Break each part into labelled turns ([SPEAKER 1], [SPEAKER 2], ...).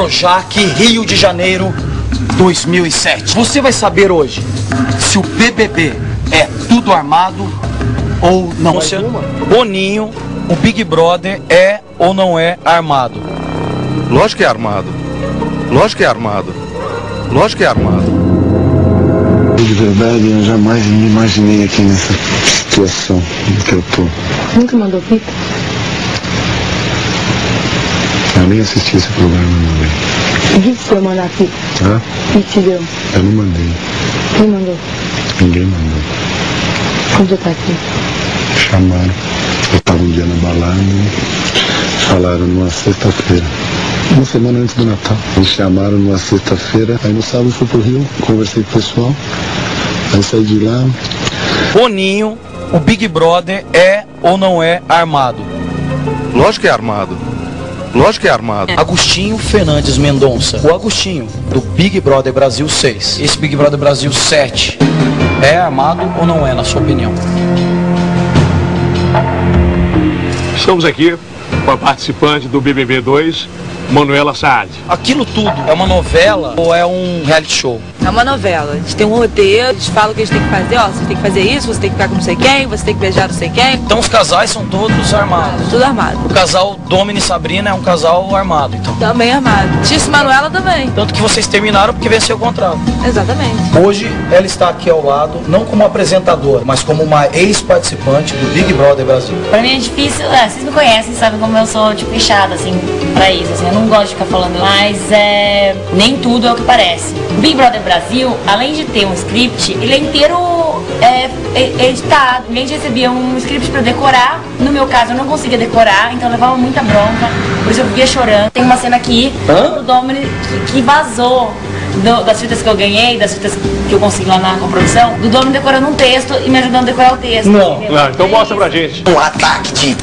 [SPEAKER 1] Projac, Rio de Janeiro, 2007. Você vai saber hoje se o BBB é tudo armado ou não. Boninho, o Big Brother é ou não é armado?
[SPEAKER 2] Lógico que é armado. Lógico que é armado. Lógico que é armado.
[SPEAKER 3] De verdade, eu jamais me imaginei aqui nessa situação que eu tô.
[SPEAKER 4] Nunca mandou fita?
[SPEAKER 3] Eu nem assisti esse programa, não mandei.
[SPEAKER 4] O que você mandar fita?
[SPEAKER 3] Hã?
[SPEAKER 4] O que te deu?
[SPEAKER 3] Eu não mandei.
[SPEAKER 4] Quem mandou?
[SPEAKER 3] Ninguém mandou.
[SPEAKER 4] Como você tá aqui?
[SPEAKER 3] Chamaram. Eu tava um dia na balada. Falaram numa sexta-feira. Uma semana antes do Natal. Me chamaram numa sexta-feira. Aí no sábado fui pro Rio, conversei com o pessoal. Aí saí de lá.
[SPEAKER 1] Boninho, o Big Brother é ou não é armado?
[SPEAKER 2] Lógico que é armado. Lógico que é armado.
[SPEAKER 1] Agostinho Fernandes Mendonça, o Agostinho do Big Brother Brasil 6. Esse Big Brother Brasil 7 é armado ou não é, na sua opinião?
[SPEAKER 5] Estamos aqui com a participante do BBB 2, Manuela Saad.
[SPEAKER 1] Aquilo tudo é uma novela ou é um reality show?
[SPEAKER 6] É uma novela. A gente tem um roteiro, eles falam o que a gente tem que fazer, ó, você tem que fazer isso, você tem que ficar com não sei quem, você tem que beijar não sei quem.
[SPEAKER 1] Então os casais são todos armados?
[SPEAKER 6] Tudo armado.
[SPEAKER 1] O casal Domini e Sabrina é um casal armado, então?
[SPEAKER 6] Também armado. Tício e Manuela também.
[SPEAKER 1] Tanto que vocês terminaram porque venceu o contrato.
[SPEAKER 6] Exatamente.
[SPEAKER 1] Hoje ela está aqui ao lado, não como apresentadora, mas como uma ex-participante do Big Brother Brasil.
[SPEAKER 7] Pra mim é difícil, vocês me conhecem, sabem como eu sou, tipo, fechada, assim, pra isso, assim, eu não gosto de ficar falando, mas nem tudo é o que parece. O Big Brother Brasil, além de ter um script, ele é inteiro editado. A gente recebia um script pra decorar, no meu caso eu não conseguia decorar, então eu levava muita bronca, por isso eu vivia chorando. Tem uma cena aqui, do Domini, que vazou. Das fitas que eu ganhei, das fitas que eu consegui lá na coprodução, do Domini decorando um texto e me ajudando a decorar o texto.
[SPEAKER 5] Não, então mostra pra gente.
[SPEAKER 8] Um ataque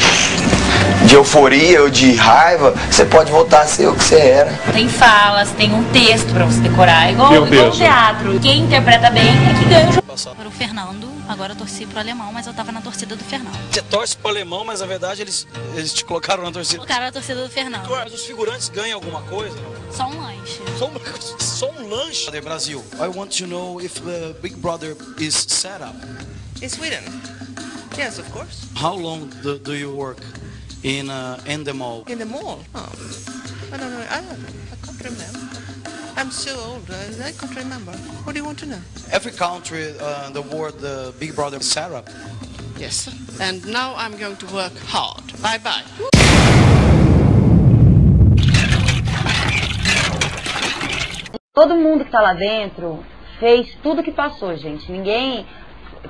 [SPEAKER 8] de euforia ou de raiva, você pode voltar a ser o que você era.
[SPEAKER 7] Tem falas, tem um texto pra você decorar, igual o teatro. Quem interpreta bem é que ganha o jogo.
[SPEAKER 9] Para o Fernando, agora eu torci pro alemão, mas eu tava na torcida do Fernando.
[SPEAKER 1] Você torce pro alemão, mas na verdade eles te colocaram na torcida.
[SPEAKER 9] Colocaram a torcida do Fernando.
[SPEAKER 1] Mas os figurantes ganham alguma coisa?
[SPEAKER 9] Só um lanche.
[SPEAKER 1] Só um lanche? Brasil, I want to know if the Big Brother is set up.
[SPEAKER 10] In Sweden? Yes, of course.
[SPEAKER 1] How long do you work in the mall?
[SPEAKER 10] In the mall? Oh, I don't know. I can't remember. I'm so old. I can't remember. What do you want to know?
[SPEAKER 1] Every country, the world, the Big Brother is set up.
[SPEAKER 10] Yes. And now I'm going to work hard. Bye bye.
[SPEAKER 4] Todo mundo que tá lá dentro fez tudo que passou, gente. Ninguém...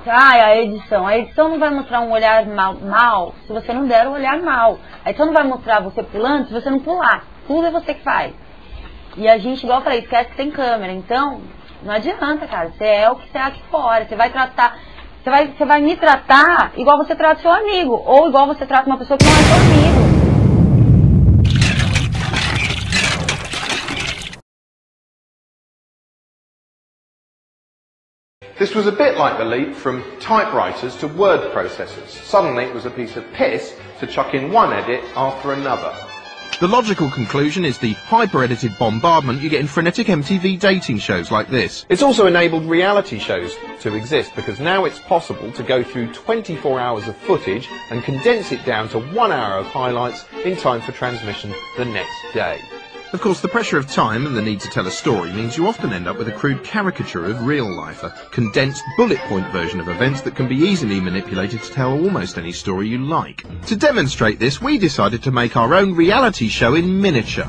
[SPEAKER 4] a edição. A edição não vai mostrar um olhar mal se você não der o olhar mal. A edição não vai mostrar você pulando se você não pular. Tudo é você que faz. E a gente, igual eu falei, esquece que tem câmera. Então, não adianta, cara. Você é o que você é aqui fora. Você vai tratar... Você vai me tratar igual você trata seu amigo. Ou igual você trata uma pessoa que não é seu amigo.
[SPEAKER 11] This was a bit like the leap from typewriters to word processors. Suddenly it was a piece of piss to chuck in one edit after another.
[SPEAKER 12] The logical conclusion is the hyper-edited bombardment you get in frenetic MTV dating shows like this.
[SPEAKER 11] It's also enabled reality shows to exist because now it's possible to go through 24 hours of footage and condense it down to 1 hour of highlights in time for transmission the next day.
[SPEAKER 12] Of course, the pressure of time and the need to tell a story means you often end up with a crude caricature of real life, a condensed bullet point version of events that can be easily manipulated to tell almost any story you like. To demonstrate this, we decided to make our own reality show in miniature.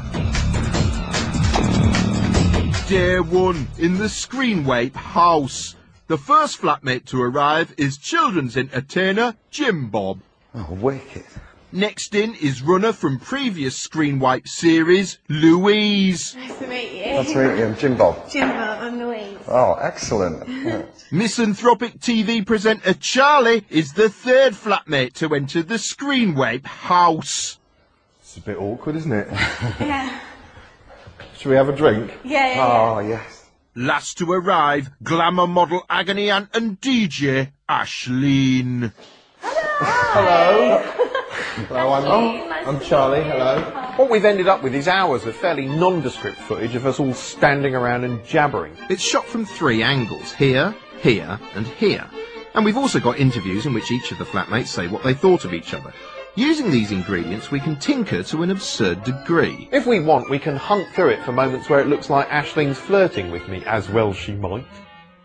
[SPEAKER 12] Day 1 in the Screenwape house. The first flatmate to arrive is children's entertainer Jim Bob.
[SPEAKER 3] Oh, wicked.
[SPEAKER 12] Next in is runner from previous Screenwipe series, Louise.
[SPEAKER 13] Nice to meet you.
[SPEAKER 3] Nice to meet you. I'm Jim Bob.
[SPEAKER 13] Jim Bob, I'm Louise.
[SPEAKER 3] Oh, excellent.
[SPEAKER 12] Misanthropic TV presenter Charlie is the third flatmate to enter the Screenwape house.
[SPEAKER 3] It's a bit awkward, isn't it?
[SPEAKER 13] Yeah.
[SPEAKER 3] Should we have a drink?
[SPEAKER 13] Yeah.
[SPEAKER 3] Oh, yes.
[SPEAKER 12] Last to arrive, glamour model Agony Aunt and DJ Ashleen.
[SPEAKER 3] Hello.
[SPEAKER 11] Hello, I'm Charlie, hello. What we've ended up with is hours of fairly nondescript footage of us all standing around and jabbering.
[SPEAKER 12] It's shot from 3 angles, here, here and here. And we've also got interviews in which each of the flatmates say what they thought of each other. Using these ingredients, we can tinker to an absurd degree.
[SPEAKER 11] If we want, we can hunt through it for moments where it looks like Aisling's flirting with me, as well she might.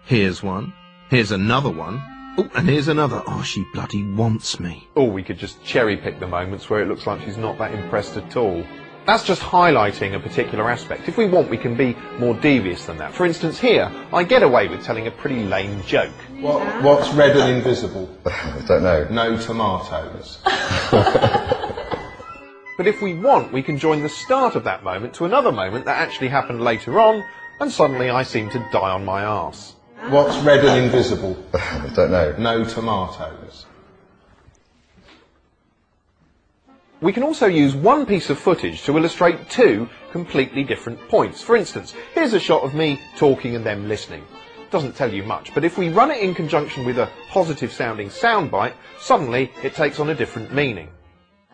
[SPEAKER 12] Here's one. Here's another one. Oh, and here's another. Oh, she bloody wants me.
[SPEAKER 11] Or we could just cherry-pick the moments where it looks like she's not that impressed at all. That's just highlighting a particular aspect. If we want, we can be more devious than that. For instance, here, I get away with telling a pretty lame joke.
[SPEAKER 14] What's red and invisible?
[SPEAKER 3] I don't know.
[SPEAKER 14] No tomatoes.
[SPEAKER 11] But if we want, we can join the start of that moment to another moment that actually happened later on, and suddenly I seem to die on my arse.
[SPEAKER 14] What's red and invisible?
[SPEAKER 3] I don't know.
[SPEAKER 14] No tomatoes.
[SPEAKER 11] We can also use one piece of footage to illustrate 2 completely different points. For instance, here's a shot of me talking and them listening. Doesn't tell you much, but if we run it in conjunction with a positive sounding soundbite, suddenly it takes on a different meaning.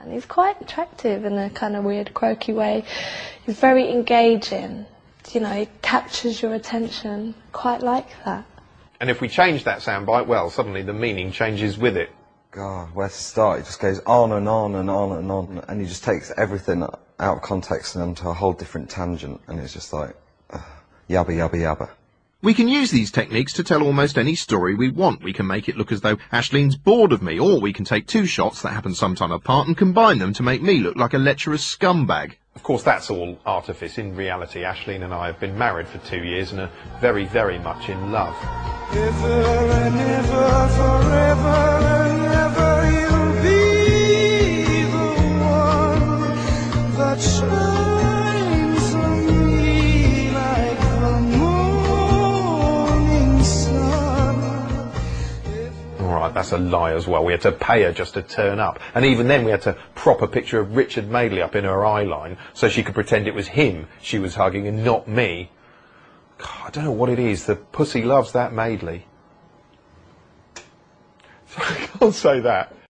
[SPEAKER 15] And he's quite attractive in a kind of weird, quirky way. He's very engaging. You know, he captures your attention. Quite like that.
[SPEAKER 11] And if we change that soundbite, well, suddenly the meaning changes with it.
[SPEAKER 16] God, where to start? It just goes on and on and on and on, and he just takes everything out of context and onto a whole different tangent, and it's just like, yabba yabba yabba.
[SPEAKER 12] We can use these techniques to tell almost any story we want. We can make it look as though Aislinn's bored of me, or we can take 2 shots that happen sometime apart and combine them to make me look like a lecherous scumbag.
[SPEAKER 11] Of course, that's all artifice. In reality, Aislinn and I have been married for 2 years and are very, very much in love.
[SPEAKER 17] Ever and ever, forever and ever, you'll be the one that shines on me like the morning sun.
[SPEAKER 11] Alright, that's a lie as well. We had to pay her just to turn up. And even then we had to prop a picture of Richard Madeley up in her eye line so she could pretend it was him she was hugging and not me. God, I don't know what it is. The pussy loves that Madeley. I can't say that.